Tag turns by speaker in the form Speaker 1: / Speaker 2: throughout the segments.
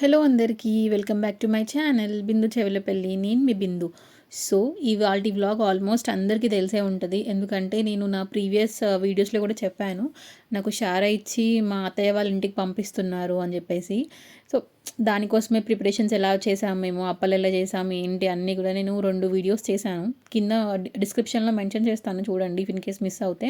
Speaker 1: Hello అందరికీ welcome back to my channel Bindu Chevalapalli. నేను మీ బిందు. సో ఇవాల్టి వ్లాగ్ ఆల్మోస్ట్ అందరికీ తెలిసే ఉంటుంది, ఎందుకంటే నేను నా ప్రీవియస్ వీడియోస్లో కూడా చెప్పాను, నాకు షారా ఇచ్చి మా అత్తయ్య వాళ్ళ ఇంటికి పంపిస్తున్నారు అని చెప్పేసి. సో దానికోసమే ప్రిపరేషన్స్ ఎలా చేసాము, మేము అప్పలు ఎలా చేసాము ఏంటి అన్నీ కూడా నేను 2 వీడియోస్ చేశాను. కింద డిస్క్రిప్షన్లో మెన్షన్ చేస్తాను, చూడండి ఇన్ కేస్ మిస్ అవుతే.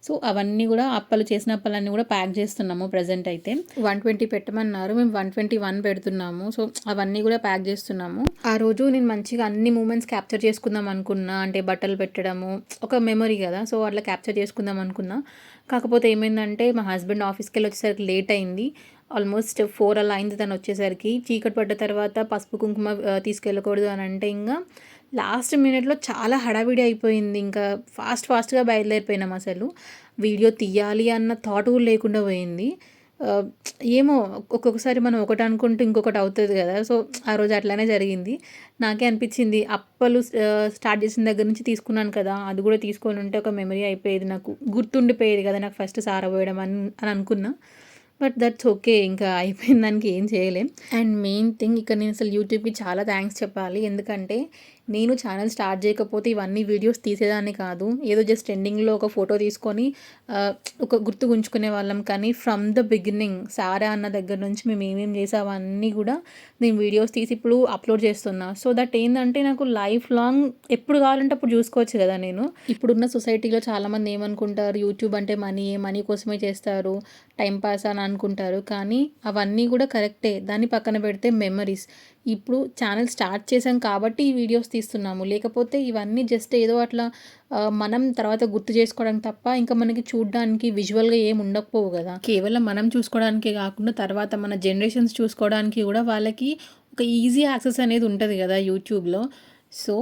Speaker 1: సో అవన్నీ కూడా అప్పలు చేసిన అప్పలన్నీ కూడా ప్యాక్ చేస్తున్నాము. ప్రజెంట్ అయితే 120 పెట్టమన్నారు, మేము 121 పెడుతున్నాము. సో అవన్నీ కూడా ప్యాక్ చేస్తున్నాము. ఆ రోజు నేను మంచిగా అన్ని మూమెంట్స్ క్యాప్చర్ చేసుకుందాం అనుకున్నా, అంటే బట్టలు పెట్టడము ఒక మెమొరీ కదా, సో అట్లా క్యాప్చర్ చేసుకుందాం అనుకున్నా. కాకపోతే ఏమైందంటే మా హస్బెండ్ ఆఫీస్కి వెళ్ళి వచ్చేసరికి లేట్ అయింది. ఆల్మోస్ట్ 4 అలా అయింది తను వచ్చేసరికి. చీకటి పడ్డ తర్వాత పసుపు కుంకుమ తీసుకెళ్ళకూడదు అని అంటే ఇంకా లాస్ట్ మినిట్లో చాలా హడావిడి అయిపోయింది. ఇంకా ఫాస్ట్గా బయలుదేరిపోయినాం. అసలు వీడియో తీయాలి అన్న థాట్ కూడా లేకుండా పోయింది. ఏమో ఒక్కొక్కసారి మనం ఒకటి అనుకుంటూ ఇంకొకటి అవుతుంది కదా, సో ఆ రోజు అట్లానే జరిగింది. నాకే అనిపించింది అప్పలు స్టార్ట్ చేసిన దగ్గర నుంచి తీసుకున్నాను కదా, అది కూడా తీసుకొని ఉంటే ఒక మెమరీ అయిపోయేది, నాకు గుర్తుండిపోయేది కదా నాకు ఫస్ట్ సారబోయడం అని అనుకున్నా. బట్ దట్స్ ఓకే, ఇంకా అయిపోయిన దానికి ఏం చేయలేం. అండ్ మెయిన్ థింగ్ ఇక్కడ నేను అసలు యూట్యూబ్కి చాలా థ్యాంక్స్ చెప్పాలి, ఎందుకంటే నేను ఛానల్ స్టార్ట్ చేయకపోతే ఇవన్నీ వీడియోస్ తీసేదాన్ని కాదు. ఏదో జస్ట్ ఎండింగ్లో ఒక ఫోటో తీసుకొని ఒక గుర్తు ఉంచుకునే వాళ్ళం. కానీ ఫ్రమ్ ద బిగినింగ్ సారా అన్న దగ్గర నుంచి మేము ఏమేమి చేసావన్నీ కూడా నేను వీడియోస్ తీసి ఇప్పుడు అప్లోడ్ చేస్తున్నా. సో దట్ ఏంటంటే నాకు లైఫ్ లాంగ్ ఎప్పుడు కావాలంటే అప్పుడు చూసుకోవచ్చు కదా. నేను ఇప్పుడున్న సొసైటీలో చాలామంది ఏమనుకుంటారు, యూట్యూబ్ అంటే మనీ కోసమే చేస్తారు, టైంపాస్ అని అనుకుంటారు. కానీ అవన్నీ కూడా కరెక్టే, దాన్ని పక్కన పెడితే మెమరీస్. ఇప్పుడు ఛానల్ స్టార్ట్ చేసాం కాబట్టి ఈ వీడియోస్ తీస్తున్నాము, లేకపోతే ఇవన్నీ జస్ట్ ఏదో అట్లా మనం తర్వాత గుర్తు చేసుకోవడానికి తప్ప ఇంకా మనకి చూడడానికి విజువల్గా ఏం ఉండకపోవు కదా. కేవలం మనం చూసుకోవడానికే కాకుండా తర్వాత మన జనరేషన్స్ చూసుకోవడానికి కూడా వాళ్ళకి ఒక ఈజీ యాక్సెస్ అనేది ఉంటుంది కదా యూట్యూబ్లో. సో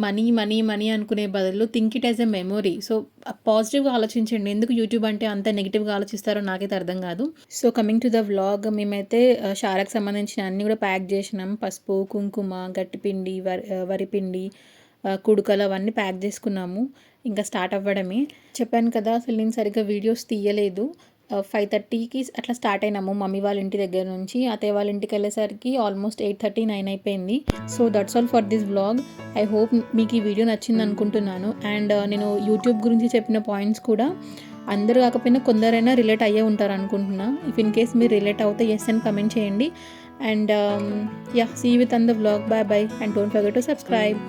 Speaker 1: మనీ మనీ మనీ అనుకునే బదులు think it as a memory. So పాజిటివ్గా ఆలోచించండి. ఎందుకు యూట్యూబ్ అంటే అంత నెగిటివ్గా ఆలోచిస్తారో నాకైతే అర్థం కాదు. So coming to the vlog, మేమైతే షారాకు సంబంధించిన అన్నీ కూడా ప్యాక్ చేసినాం. పసుపు, కుంకుమ, గట్టిపిండి, వరిపిండి, కుడుకలు అవన్నీ ప్యాక్ చేసుకున్నాము. ఇంకా స్టార్ట్ అవ్వడమే. చెప్పాను కదా అసలు నేను సరిగ్గా వీడియోస్ తీయలేదు. 5:30కి అట్లా స్టార్ట్ అయినాము మమ్మీ వాళ్ళ ఇంటి దగ్గర నుంచి. అత్తయ్య వాళ్ళ ఇంటికి వెళ్ళేసరికి ఆల్మోస్ట్ 8:30, 9 అయిపోయింది. So that's all for this vlog. I hope మీకు ఈ వీడియో నచ్చింది అనుకుంటున్నాను. అండ్ నేను యూట్యూబ్ గురించి చెప్పిన పాయింట్స్ కూడా అందరు కాకపోయినా కొందరైనా రిలేట్ అయ్యే ఉంటారు అనుకుంటున్నా. ఇఫ్ ఇన్ కేస్ మీరు రిలేట్ అవుతే ఎస్ అని కమెంట్ చేయండి. And see you with on the vlog. Bye and don't forget to subscribe.